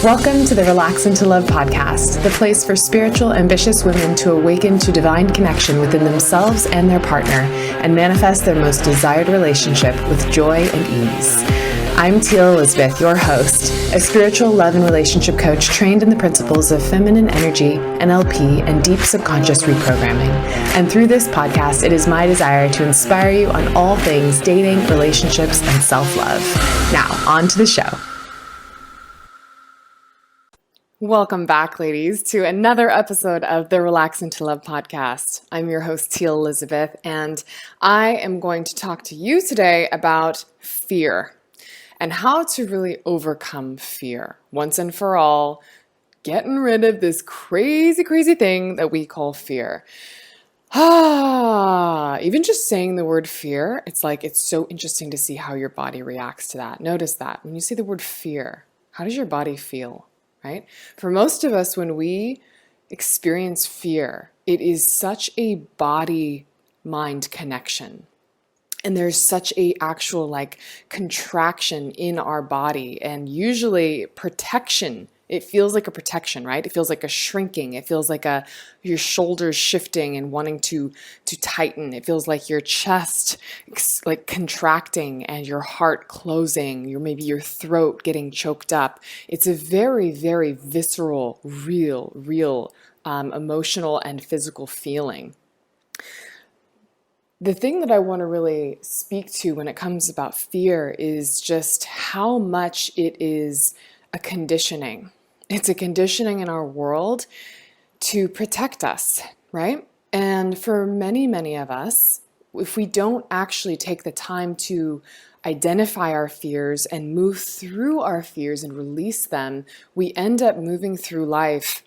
Welcome to the Relax into Love podcast, the place for spiritual, ambitious women to awaken to divine connection within themselves and their partner and manifest their most desired relationship with joy and ease. I'm Teal, your host, a spiritual love and relationship coach trained in the principles of feminine energy, NLP, and deep subconscious reprogramming. And through this podcast, it is my desire to inspire you on all things dating, relationships, and self-love. Now, on to the show. Welcome back, ladies, to another episode of the Relax into Love podcast. I'm your host, Teal Elizabeth, and I am going to talk to you today about fear and how to really overcome fear once and for all, getting rid of this crazy thing that we call fear. Even just saying the word fear, it's so interesting to see how your body reacts to that. Notice that when you say the word fear, how does your body feel? Right? For most of us, when we experience fear, it is such a body-mind connection. And there's such a actual contraction in our body, and usually protection. It feels like a protection, right? It feels like a shrinking. It feels like your shoulders shifting and wanting to tighten. It feels like your chest contracting and your heart closing. Maybe your throat getting choked up. It's a very, very visceral, real emotional and physical feeling. The thing that I want to really speak to when it comes about fear is just how much it is a conditioning. It's a conditioning in our world to protect us, right? And for many of us, if we don't actually take the time to identify our fears and move through our fears and release them, we end up moving through life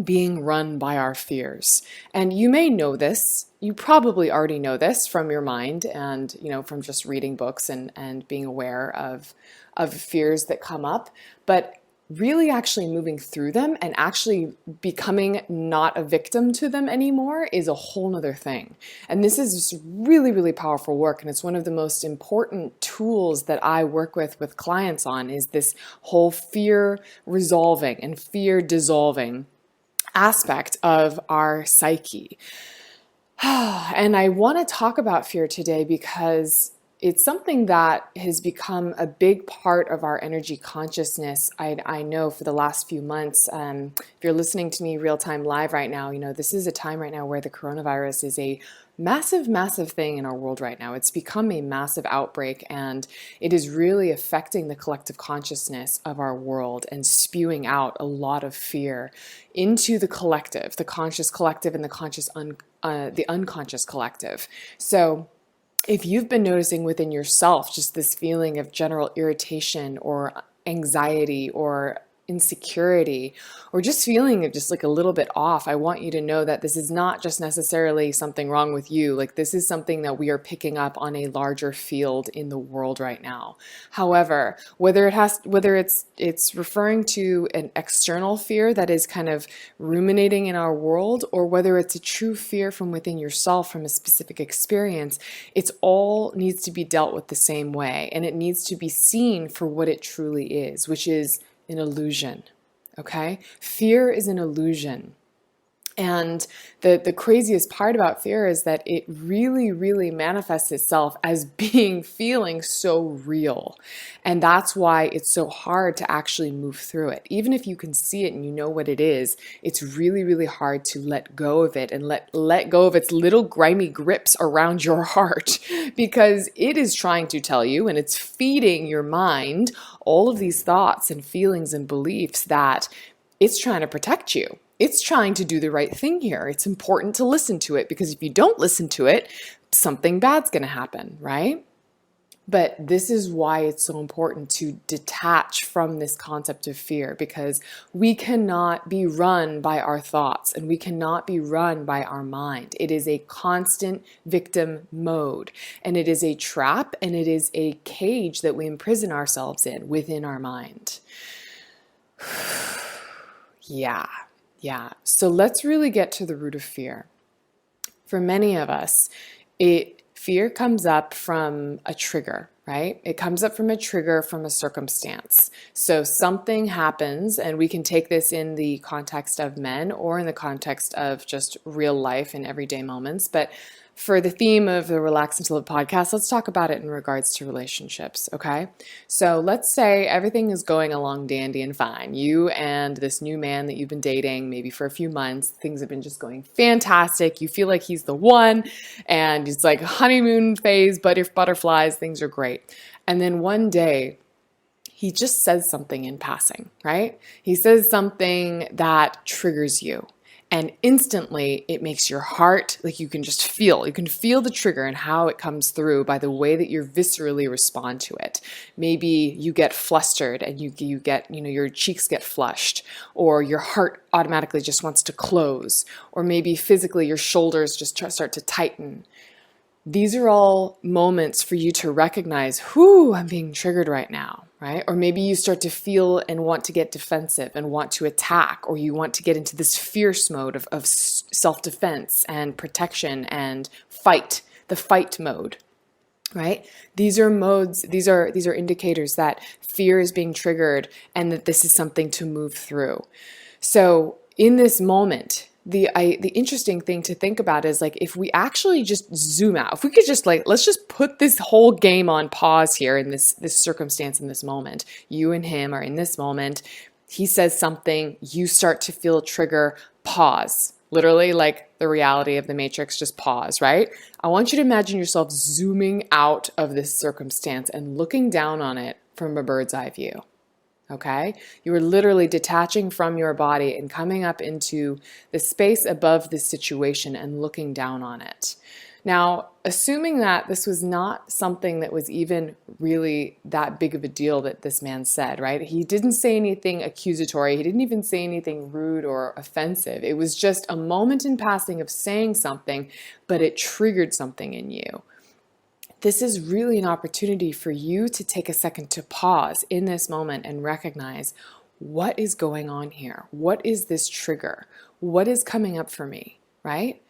being run by our fears. And you may know this, you probably already know this from your mind and, from just reading books and being aware of fears that come up, but really actually moving through them and actually becoming not a victim to them anymore is a whole nother thing. And this is just really powerful work. And it's one of the most important tools that I work with clients on is this whole fear resolving and fear dissolving aspect of our psyche. And I want to talk about fear today because it's something that has become a big part of our energy consciousness. I know for the last few months, if you're listening to me real time live right now, this is a time right now where the coronavirus is a massive thing in our world right now. It's become a massive outbreak, and it is really affecting the collective consciousness of our world and spewing out a lot of fear into the collective, the conscious collective and the unconscious collective. So if you've been noticing within yourself just this feeling of general irritation or anxiety or insecurity, or just feeling just a little bit off, I want you to know that this is not just necessarily something wrong with you. This is something that we are picking up on a larger field in the world right now. However, whether it's referring to an external fear that is kind of ruminating in our world, or whether it's a true fear from within yourself from a specific experience, it's all needs to be dealt with the same way, and it needs to be seen for what it truly is, which is an illusion, okay? Fear is an illusion. And the craziest part about fear is that it really manifests itself as feeling so real. And that's why it's so hard to actually move through it. Even if you can see it and you know what it is, it's really hard to let go of it and let go of its little grimy grips around your heart, because it is trying to tell you, and it's feeding your mind all of these thoughts and feelings and beliefs that it's trying to protect you. It's trying to do the right thing here. It's important to listen to it, because if you don't listen to it, something bad's going to happen, right? But this is why it's so important to detach from this concept of fear, because we cannot be run by our thoughts and we cannot be run by our mind. It is a constant victim mode, and it is a trap, and it is a cage that we imprison ourselves in within our mind. Yeah. So let's really get to the root of fear. For many of us, fear comes up from a trigger, right? It comes up from a trigger, from a circumstance. So something happens, and we can take this in the context of men or in the context of just real life and everyday moments. But for the theme of the Relax and Live podcast, let's talk about it in regards to relationships, okay? So let's say everything is going along dandy and fine. You and this new man that you've been dating maybe for a few months, things have been just going fantastic. You feel like he's the one, and it's like honeymoon phase, butterflies, things are great. And then one day, he just says something in passing, right? He says something that triggers you. And instantly it makes your heart, like you can feel the trigger and how it comes through by the way that you viscerally respond to it. Maybe you get flustered and you get, your cheeks get flushed, or your heart automatically just wants to close, or maybe physically your shoulders just start to tighten. These are all moments for you to recognize, I'm being triggered right now, right? Or maybe you start to feel and want to get defensive and want to attack, or you want to get into this fierce mode of self-defense and protection and the fight mode, right? These are modes, these are indicators that fear is being triggered and that this is something to move through. So in this moment, the interesting thing to think about is like, if we actually just zoom out, if we could just let's just put this whole game on pause here in this circumstance, in this moment. You and him are in this moment. He says something, you start to feel a trigger, pause. Literally like the reality of the Matrix, just pause, right? I want you to imagine yourself zooming out of this circumstance and looking down on it from a bird's eye view. Okay? You are literally detaching from your body and coming up into the space above this situation and looking down on it. Now, assuming that this was not something that was even really that big of a deal that this man said, right? He didn't say anything accusatory. He didn't even say anything rude or offensive. It was just a moment in passing of saying something, but it triggered something in you. This is really an opportunity for you to take a second to pause in this moment and recognize, what is going on here? What is this trigger? What is coming up for me, right?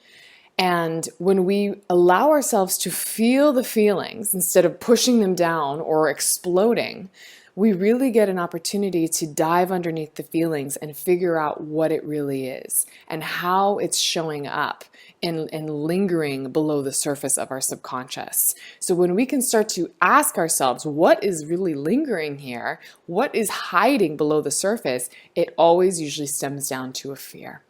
And when we allow ourselves to feel the feelings instead of pushing them down or exploding, we really get an opportunity to dive underneath the feelings and figure out what it really is and how it's showing up and lingering below the surface of our subconscious. So when we can start to ask ourselves, what is really lingering here? What is hiding below the surface? It always usually stems down to a fear.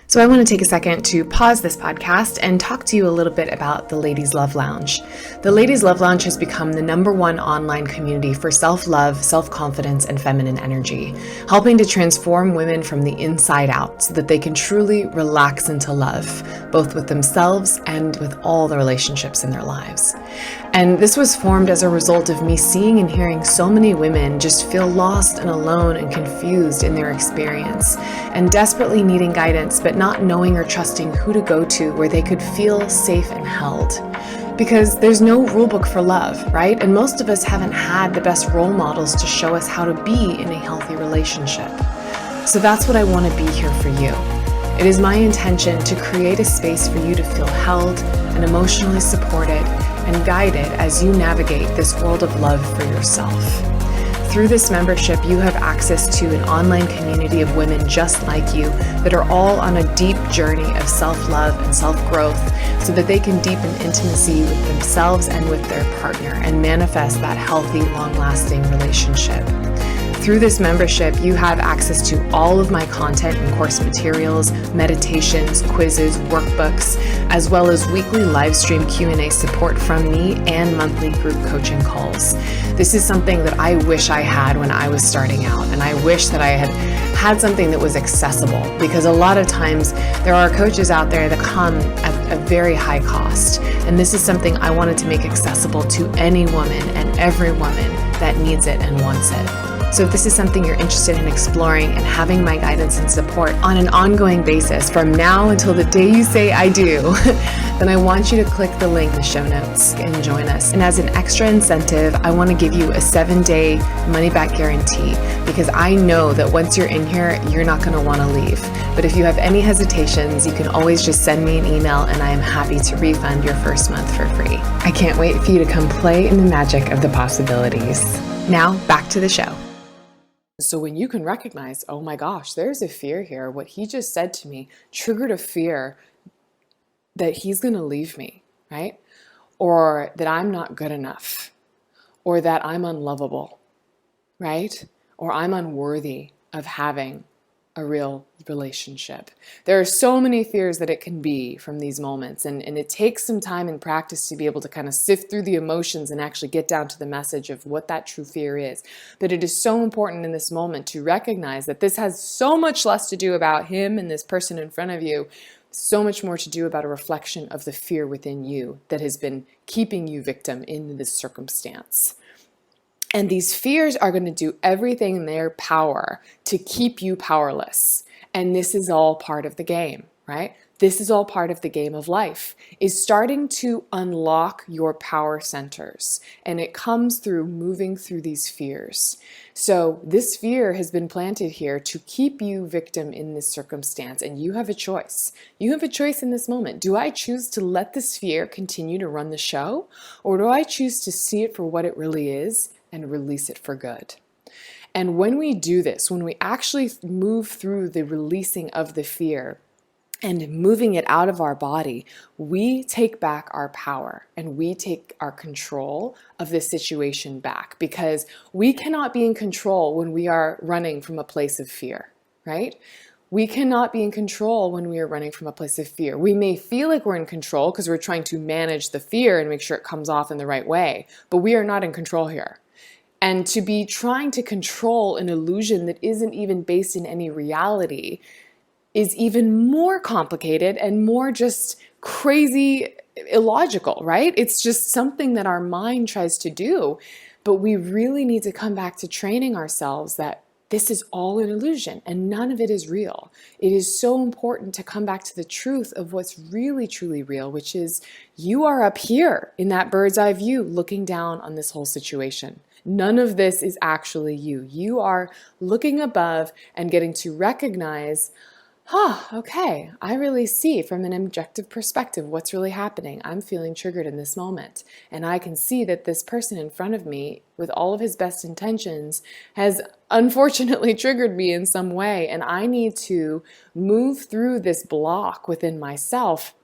So I want to take a second to pause this podcast and talk to you a little bit about the Ladies Love Lounge. The Ladies Love Lounge has become the #1 online community for self-love, self-confidence, and feminine energy, helping to transform women from the inside out so that they can truly relax into love, both with themselves and with all the relationships in their lives. And this was formed as a result of me seeing and hearing so many women just feel lost and alone and confused in their experience and desperately needing guidance, but not knowing or trusting who to go to where they could feel safe and held. Because there's no rule book for love, right? And most of us haven't had the best role models to show us how to be in a healthy relationship. So that's what I want to be here for you. It is my intention to create a space for you to feel held and emotionally supported and guided as you navigate this world of love for yourself. Through this membership, you have access to an online community of women just like you that are all on a deep journey of self-love and self-growth so that they can deepen intimacy with themselves and with their partner and manifest that healthy, long-lasting relationship. Through this membership, you have access to all of my content and course materials, meditations, quizzes, workbooks, as well as weekly live stream Q&A support from me and monthly group coaching calls. This is something that I wish I had when I was starting out, and I wish that I had something that was accessible, because a lot of times there are coaches out there that come at a very high cost, and this is something I wanted to make accessible to any woman and every woman that needs it and wants it. So if this is something you're interested in exploring and having my guidance and support on an ongoing basis from now until the day you say I do, then I want you to click the link in the show notes and join us. And as an extra incentive, I want to give you a 7-day money-back guarantee, because I know that once you're in here, you're not going to want to leave. But if you have any hesitations, you can always just send me an email and I am happy to refund your first month for free. I can't wait for you to come play in the magic of the possibilities. Now, back to the show. So when you can recognize, oh my gosh, there's a fear here. What he just said to me triggered a fear that he's going to leave me, right? Or that I'm not good enough, or that I'm unlovable, right? Or I'm unworthy of having a real relationship. There are so many fears that it can be from these moments, and it takes some time and practice to be able to kind of sift through the emotions and actually get down to the message of what that true fear is. But it is so important in this moment to recognize that this has so much less to do about him and this person in front of you, so much more to do about a reflection of the fear within you that has been keeping you victim in this circumstance. And these fears are going to do everything in their power to keep you powerless. And this is all part of the game, right? This is all part of the game of life, is starting to unlock your power centers. And it comes through moving through these fears. So this fear has been planted here to keep you victim in this circumstance. And you have a choice. You have a choice in this moment. Do I choose to let this fear continue to run the show? Or do I choose to see it for what it really is and release it for good? And when we do this, when we actually move through the releasing of the fear and moving it out of our body, we take back our power and we take our control of the situation back, because we cannot be in control when we are running from a place of fear, right? We cannot be in control when we are running from a place of fear. We may feel like we're in control because we're trying to manage the fear and make sure it comes off in the right way, but we are not in control here. And to be trying to control an illusion that isn't even based in any reality is even more complicated and more just crazy illogical, right? It's just something that our mind tries to do. But we really need to come back to training ourselves that this is all an illusion and none of it is real. It is so important to come back to the truth of what's really, truly real, which is you are up here in that bird's eye view looking down on this whole situation. None of this is actually you. You are looking above and getting to recognize, okay, I really see from an objective perspective what's really happening. I'm feeling triggered in this moment. And I can see that this person in front of me, with all of his best intentions, has unfortunately triggered me in some way. And I need to move through this block within myself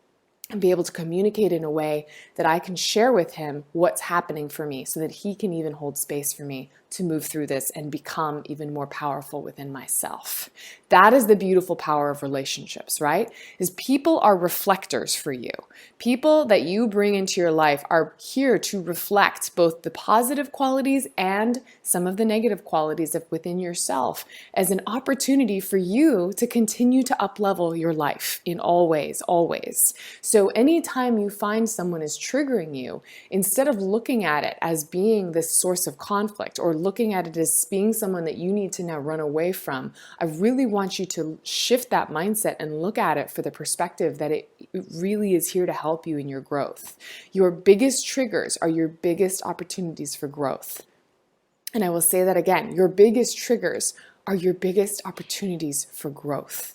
and be able to communicate in a way that I can share with him what's happening for me so that he can even hold space for me to move through this and become even more powerful within myself. That is the beautiful power of relationships, right? Is people are reflectors for you. People that you bring into your life are here to reflect both the positive qualities and some of the negative qualities of within yourself as an opportunity for you to continue to up-level your life in all ways, always. So anytime you find someone is triggering you, instead of looking at it as being this source of conflict or looking at it as being someone that you need to now run away from, I really want you to shift that mindset and look at it for the perspective that it really is here to help you in your growth. Your biggest triggers are your biggest opportunities for growth. And I will say that again, your biggest triggers are your biggest opportunities for growth.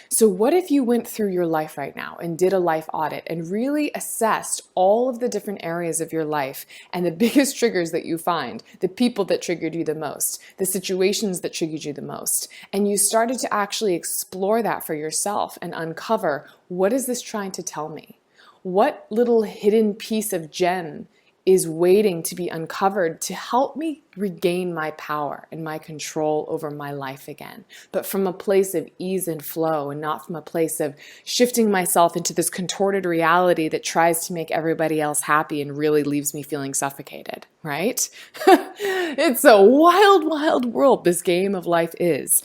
So what if you went through your life right now and did a life audit and really assessed all of the different areas of your life and the biggest triggers that you find, the people that triggered you the most, the situations that triggered you the most, and you started to actually explore that for yourself and uncover, what is this trying to tell me? What little hidden piece of gem is waiting to be uncovered to help me regain my power and my control over my life again, but from a place of ease and flow and not from a place of shifting myself into this contorted reality that tries to make everybody else happy and really leaves me feeling suffocated, right? It's a wild, wild world this game of life is.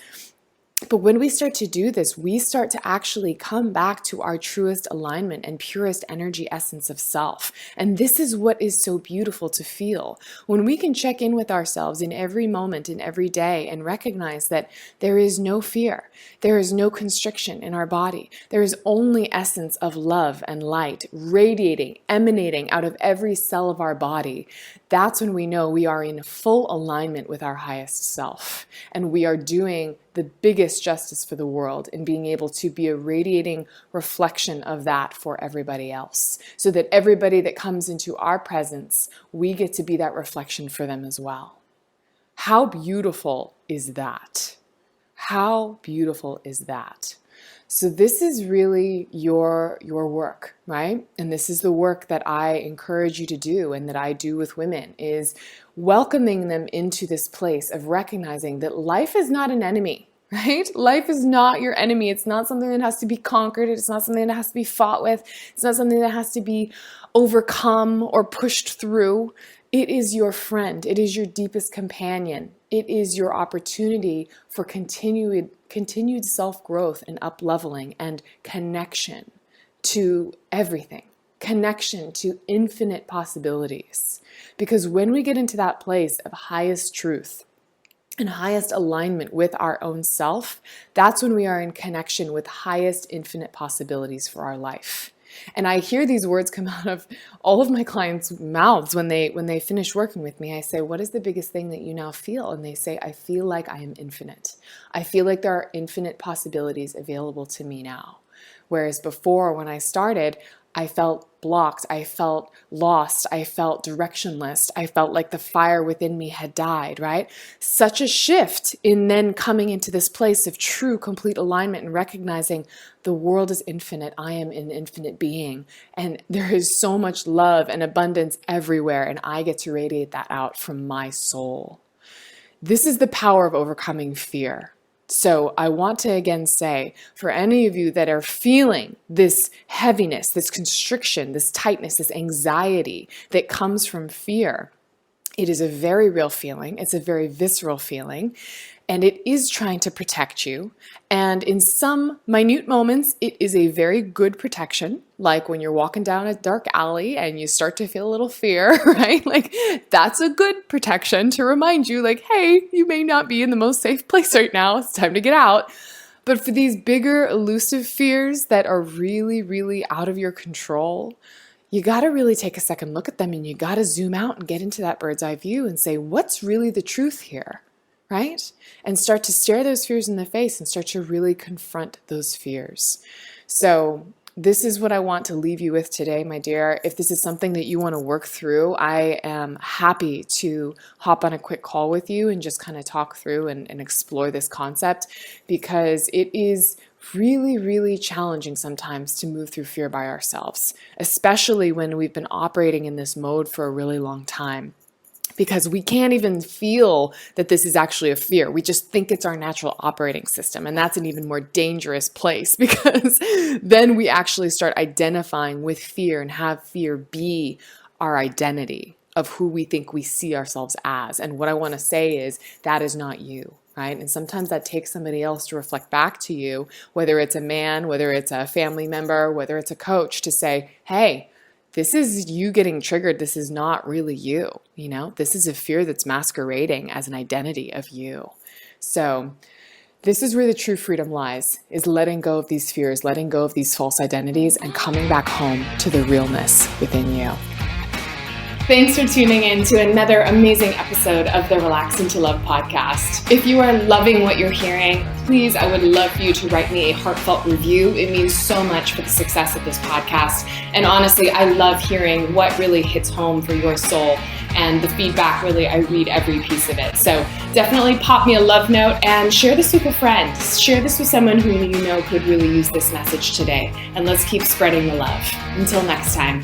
But when we start to do this, we start to actually come back to our truest alignment and purest energy essence of self. And this is what is so beautiful to feel. When we can check in with ourselves in every moment, in every day, and recognize that there is no fear, there is no constriction in our body, there is only essence of love and light radiating, emanating out of every cell of our body, that's when we know we are in full alignment with our highest self. And we are doing the biggest justice for the world in being able to be a radiating reflection of that for everybody else. So that everybody that comes into our presence, we get to be that reflection for them as well. How beautiful is that? How beautiful is that? So this is really your work, right? And this is the work that I encourage you to do and that I do with women, is welcoming them into this place of recognizing that life is not an enemy, right? Life is not your enemy. It's not something that has to be conquered. It's not something that has to be fought with. It's not something that has to be overcome or pushed through. It is your friend. It is your deepest companion. It is your opportunity for continued self-growth and up-leveling and connection to everything, connection to infinite possibilities. Because when we get into that place of highest truth and highest alignment with our own self, that's when we are in connection with highest infinite possibilities for our life. And I hear these words come out of all of my clients' mouths when they finish working with me. I say, what is the biggest thing that you now feel? And they say, I feel like I am infinite. I feel like there are infinite possibilities available to me now. Whereas before, when I started, I felt blocked, I felt lost, I felt directionless, I felt like the fire within me had died, right? Such a shift in then coming into this place of true, complete alignment and recognizing the world is infinite, I am an infinite being, and there is so much love and abundance everywhere, and I get to radiate that out from my soul. This is the power of overcoming fear. So I want to again say, for any of you that are feeling this heaviness, this constriction, this tightness, this anxiety that comes from fear, it is a very real feeling. It's a very visceral feeling. And it is trying to protect you. And in some minute moments, it is a very good protection. Like when you're walking down a dark alley and you start to feel a little fear, right? Like that's a good protection to remind you like, hey, you may not be in the most safe place right now. It's time to get out. But for these bigger elusive fears that are really, really out of your control, you got to really take a second look at them and you got to zoom out and get into that bird's eye view and say, what's really the truth here? Right? And start to stare those fears in the face and start to really confront those fears. So this is what I want to leave you with today, my dear. If this is something that you want to work through, I am happy to hop on a quick call with you and just kind of talk through and explore this concept, because it is really, really challenging sometimes to move through fear by ourselves, especially when we've been operating in this mode for a really long time. Because we can't even feel that this is actually a fear. We just think it's our natural operating system. And that's an even more dangerous place, because then we actually start identifying with fear and have fear be our identity of who we think we see ourselves as. And what I want to say is that is not you, right? And sometimes that takes somebody else to reflect back to you, whether it's a man, whether it's a family member, whether it's a coach, to say, hey, this is you getting triggered. This is not really you, you know? This is a fear that's masquerading as an identity of you. So this is where the true freedom lies, is letting go of these fears, letting go of these false identities, and coming back home to the realness within you. Thanks for tuning in to another amazing episode of the Relax into Love podcast. If you are loving what you're hearing, please, I would love for you to write me a heartfelt review. It means so much for the success of this podcast. And honestly, I love hearing what really hits home for your soul. And the feedback, really, I read every piece of it. So definitely pop me a love note and share this with a friend. Share this with someone who you know could really use this message today. And let's keep spreading the love. Until next time.